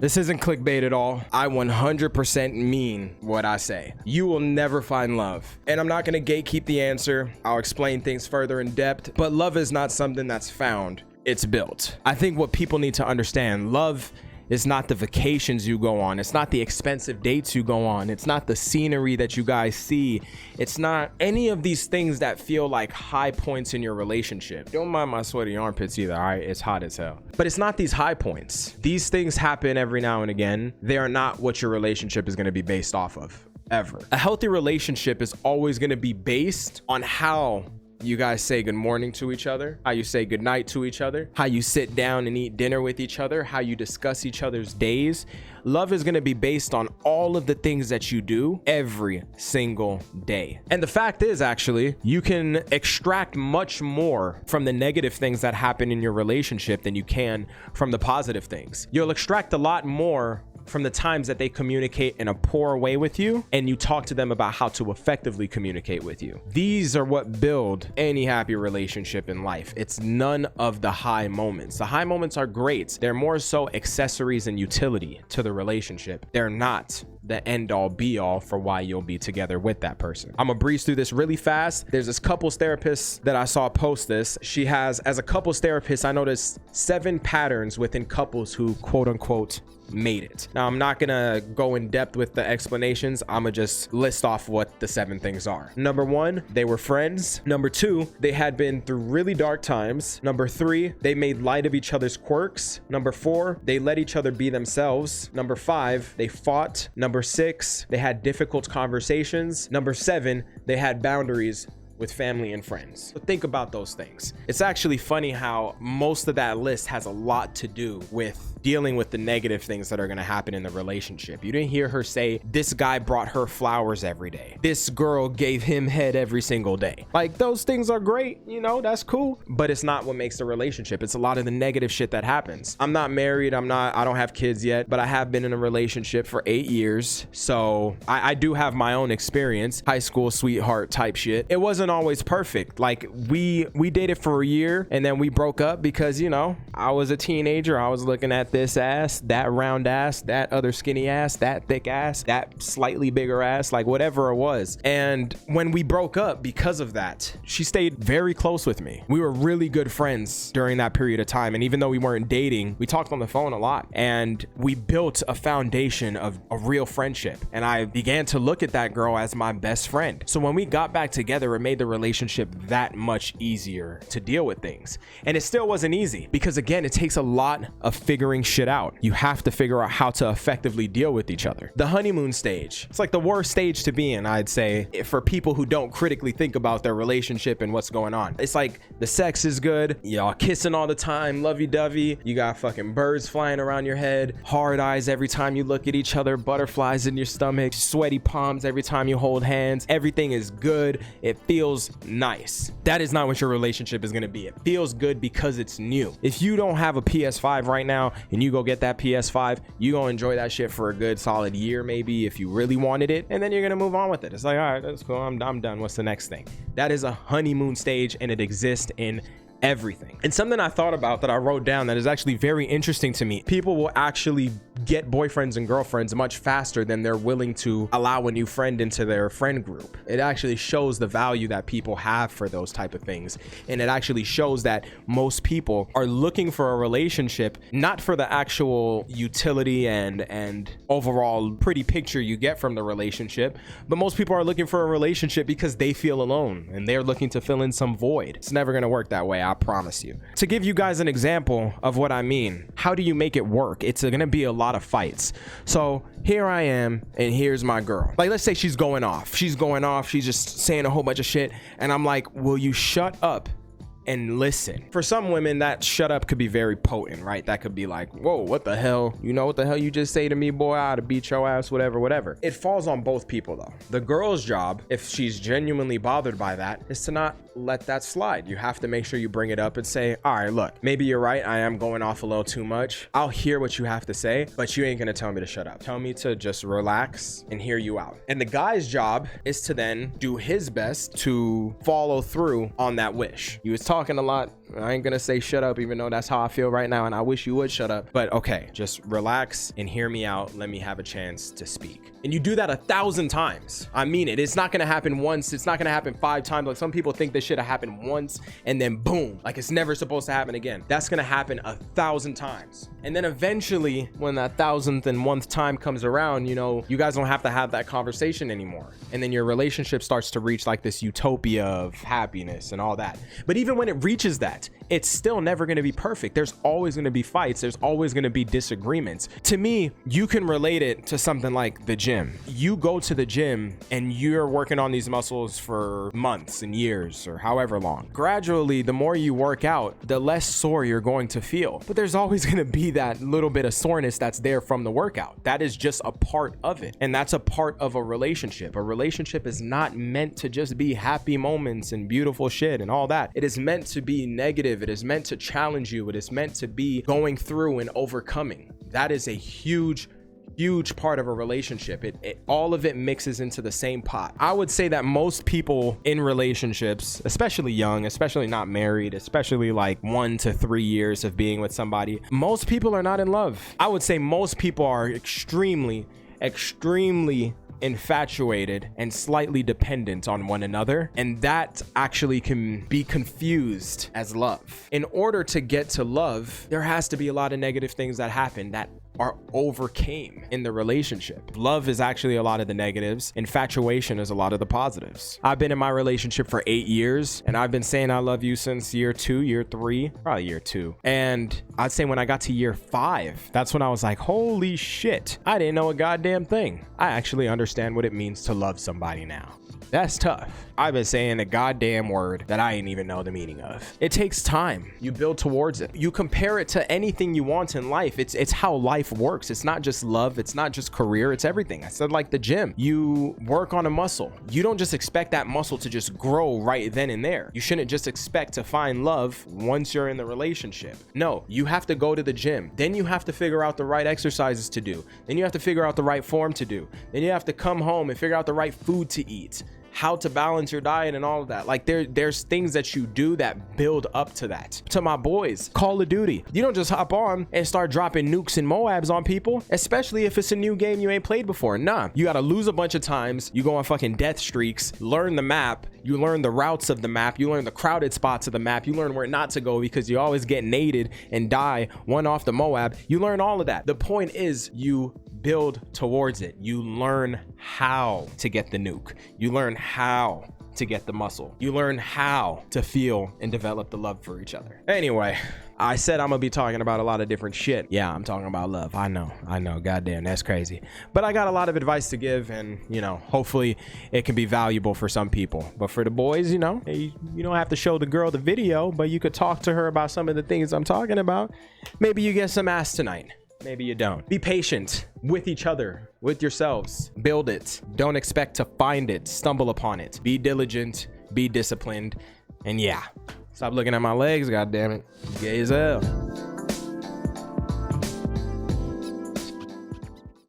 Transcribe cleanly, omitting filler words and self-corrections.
This isn't clickbait at all. I 100% mean what I say. You will never find love. And I'm not gonna gatekeep the answer. I'll explain things further in depth, but love is not something that's found, it's built. I think what people need to understand, love is not the vacations you go on. It's not the expensive dates you go on. It's not the scenery that you guys see. It's not any of these things that feel like high points in your relationship. Don't mind my sweaty armpits either, all right? It's hot as hell. But it's not these high points. These things happen every now and again. They are not what your relationship is gonna be based off of, ever. A healthy relationship is always gonna be based on how you guys say good morning to each other, how you say good night to each other, how you sit down and eat dinner with each other, how you discuss each other's days. Love is going to be based on all of the things that you do every single day. And the fact is, actually, you can extract much more from the negative things that happen in your relationship than you can from the positive things. You'll extract a lot more from the times that they communicate in a poor way with you and you talk to them about how to effectively communicate with you. These are what build any happy relationship in life. It's none of the high moments. The high moments are great. They're more so accessories and utility to the relationship. They're not the end all be all for why you'll be together with that person. I'm gonna breeze through this really fast. There's this couples therapist that I saw post this. She has, as a couples therapist, I noticed 7 patterns within couples who quote unquote made it. Now, I'm not gonna go in depth with the explanations. I'm gonna just list off what the 7 things are. Number 1, they were friends. Number 2, they had been through really dark times. Number 3, they made light of each other's quirks. Number 4, they let each other be themselves. Number 5, they fought. Number 6, they had difficult conversations. Number 7, they had boundaries with family and friends. So think about those things. It's actually funny how most of that list has a lot to do with dealing with the negative things that are going to happen in the relationship. You didn't hear her say, this guy brought her flowers every day. This girl gave him head every single day. Like, those things are great, you know, that's cool, but it's not what makes the relationship. It's a lot of the negative shit that happens. I'm not married. I don't have kids yet, but I have been in a relationship for 8 years. So I do have my own experience, high school sweetheart type shit. It wasn't always perfect. Like, we dated for a year and then we broke up because, you know, I was a teenager. I was looking at this ass, that round ass, that other skinny ass, that thick ass, that slightly bigger ass, like whatever it was. And when we broke up because of that, she stayed very close with me. We were really good friends during that period of time. And even though we weren't dating, we talked on the phone a lot and we built a foundation of a real friendship. And I began to look at that girl as my best friend. So when we got back together, it made the relationship that much easier to deal with things. And it still wasn't easy because, again, it takes a lot of figuring shit out. You have to figure out how to effectively deal with each other. The honeymoon stage, it's like the worst stage to be in, I'd say, for people who don't critically think about their relationship and what's going on. It's like the sex is good, y'all kissing all the time, lovey-dovey, you got fucking birds flying around your head, hard eyes every time you look at each other, butterflies in your stomach, sweaty palms every time you hold hands. Everything is good. It feels nice. That is not what your relationship is going to be. It feels good because it's new. If you don't have a PS5 right now and you go get that PS5, you gonna enjoy that shit for a good solid year, maybe, if you really wanted it, and then you're gonna move on with it. It's like, all right, that's cool, I'm done. What's the next thing? That is a honeymoon stage, and it exists in everything. And something I thought about that I wrote down that is actually very interesting to me. People will actually get boyfriends and girlfriends much faster than they're willing to allow a new friend into their friend group. It actually shows the value that people have for those type of things. And it actually shows that most people are looking for a relationship, not for the actual utility and overall pretty picture you get from the relationship, but most people are looking for a relationship because they feel alone and they're looking to fill in some void. It's never going to work that way, I promise you. To give you guys an example of what I mean, how do you make it work? It's going to be a lot of fights. So here I am, and here's my girl. Like, let's say she's going off. She's just saying a whole bunch of shit. And I'm like, will you shut up and listen? For some women, that shut up could be very potent, right? That could be like, whoa, what the hell? You know what the hell you just say to me, boy? I ought to beat your ass, whatever. It falls on both people, though. The girl's job, if she's genuinely bothered by that, is to not let that slide. You have to make sure you bring it up and say, all right, look, maybe you're right. I am going off a little too much. I'll hear what you have to say, but you ain't gonna tell me to shut up. Tell me to just relax and hear you out. And the guy's job is to then do his best to follow through on that wish. You was talking a lot I ain't gonna say shut up, even though that's how I feel right now, and I wish you would shut up. But okay, just relax and hear me out. Let me have a chance to speak. And you do that 1,000 times. I mean it. It's not gonna happen once. It's not gonna happen 5 times. Like some people think this shit happened once and then boom, like it's never supposed to happen again. That's gonna happen 1,000 times. And then eventually, when that 1,001th time comes around, you know, you guys don't have to have that conversation anymore. And then your relationship starts to reach like this utopia of happiness and all that. But even when it reaches that, it's still never going to be perfect. There's always going to be fights. There's always going to be disagreements. To me, you can relate it to something like the gym. You go to the gym and you're working on these muscles for months and years or however long. Gradually, the more you work out, the less sore you're going to feel. But there's always going to be that little bit of soreness that's there from the workout. That is just a part of it. And that's a part of a relationship. A relationship is not meant to just be happy moments and beautiful shit and all that. It is meant to be negative. It is meant to challenge you. It is meant to be going through and overcoming. That is a huge part of a relationship. All of it mixes into the same pot. I would say that most people in relationships, especially young, especially not married, especially like 1 to 3 years of being with somebody, most people are not in love. I would say most people are extremely infatuated and slightly dependent on one another, and that actually can be confused as love. In order to get to love, there has to be a lot of negative things that happen that are overcame in the relationship. Love is actually a lot of the negatives. Infatuation is a lot of the positives. I've been in my relationship for 8 years, and I've been saying I love you since year 2, year 3, probably year 2. And I'd say when I got to year 5, that's when I was like, holy shit, I didn't know a goddamn thing. I actually understand what it means to love somebody now. That's tough. I've been saying a goddamn word that I ain't even know the meaning of. It takes time. You build towards it. You compare it to anything you want in life. It's how life works. It's not just love. It's not just career. It's everything. I said like the gym. You work on a muscle. You don't just expect that muscle to just grow right then and there. You shouldn't just expect to find love once you're in the relationship. No, you have to go to the gym. Then you have to figure out the right exercises to do. Then you have to figure out the right form to do. Then you have to come home and figure out the right food to eat, how to balance your diet and all of that. Like there's things that you do that build up to that. To my boys, Call of Duty, you don't just hop on and start dropping nukes and Moabs on people, especially if it's a new game you ain't played before. Nah, you gotta lose a bunch of times. You go on fucking death streaks, learn the map, you learn the routes of the map, you learn the crowded spots of the map, you learn where not to go because you always get naded and die one off the Moab. You learn all of that. The point is you build towards it. You learn how to get the nuke. You learn how to get the muscle. You learn how to feel and develop the love for each other. Anyway, I said I'm gonna be talking about a lot of different shit. Yeah, I'm talking about love. I know. Goddamn, that's crazy. But I got a lot of advice to give, and you know, hopefully it can be valuable for some people. But for the boys, you know, you don't have to show the girl the video, but you could talk to her about some of the things I'm talking about. Maybe you get some ass tonight. Maybe you don't. Be patient with each other, with yourselves. Build it. Don't expect to find it, stumble upon it. Be diligent, be disciplined, and yeah. Stop looking at my legs, goddammit. Gay as hell.